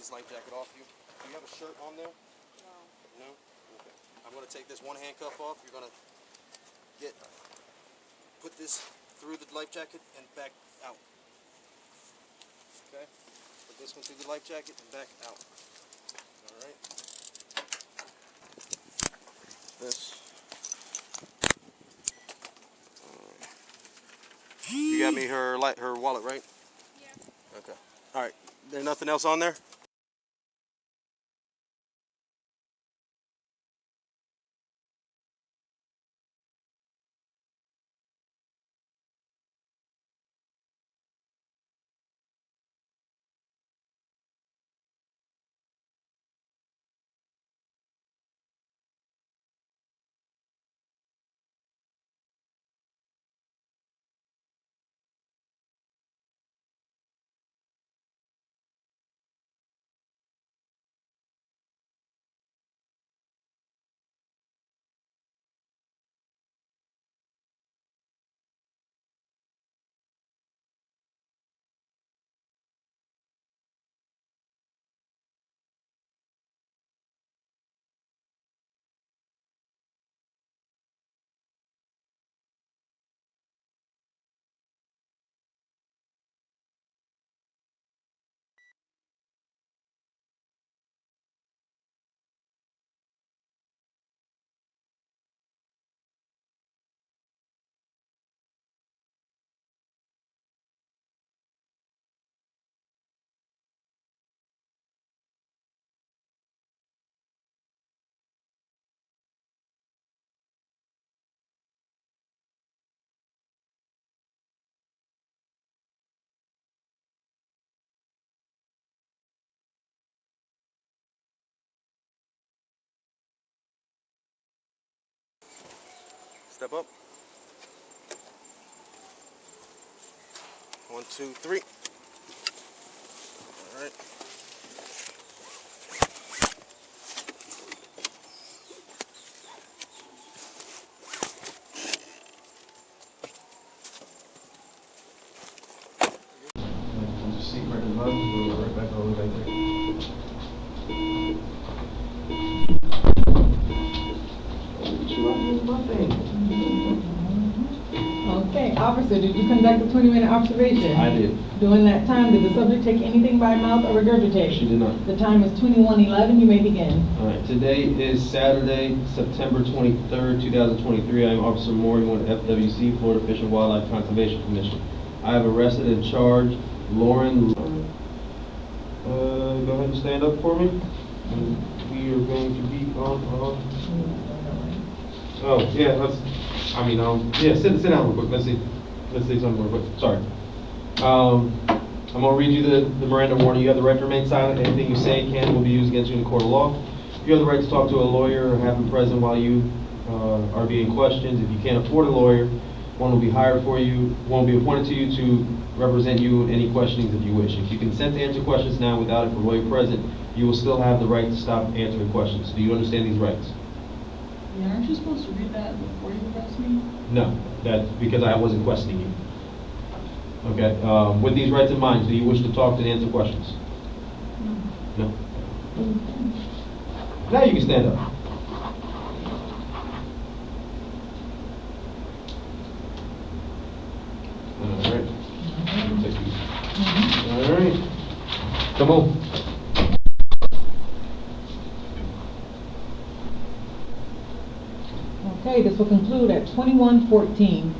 this life jacket off you. Do you have a shirt on there? No. No? Okay. I'm going to take this one handcuff off. You're going to put this through the life jacket and back out. Okay? Put this one through the life jacket and back out. Alright? This. You got me her wallet, right? Yeah. Okay. Alright. There's nothing else on there? Step up. 1, 2, 3. All right. Just seat right above, we'll go right back all the way back there. Okay, officer, did you conduct a 20-minute observation? I did. During that time, did the subject take anything by mouth or regurgitate? She did not. The time is 21:11. You may begin. All right, today is Saturday, September 23rd, 2023. I am Officer Moore, with FWC, Florida Fish and Wildlife Conservation Commission. I have arrested and charged Lauren. Go ahead and stand up for me. And we are going to be on. Oh, yeah, yeah, sit down real quick. Let's see something real quick. Sorry. I'm going to read you the Miranda warning. You have the right to remain silent. Anything you say can and will be used against you in a court of law. You have the right to talk to a lawyer or have him present while you are being questioned. If you can't afford a lawyer, one will be hired for you. One will be appointed to you to represent you in any questionings if you wish. If you consent to answer questions now without a lawyer present, you will still have the right to stop answering questions. Do you understand these rights? Yeah, aren't you supposed to read that before you arrest me? No, that's because I wasn't questioning you. Okay, with these rights in mind, do you wish to talk and answer questions? No. Now you can stand up. All right. All right. Come on. Okay, this will conclude at 21:14.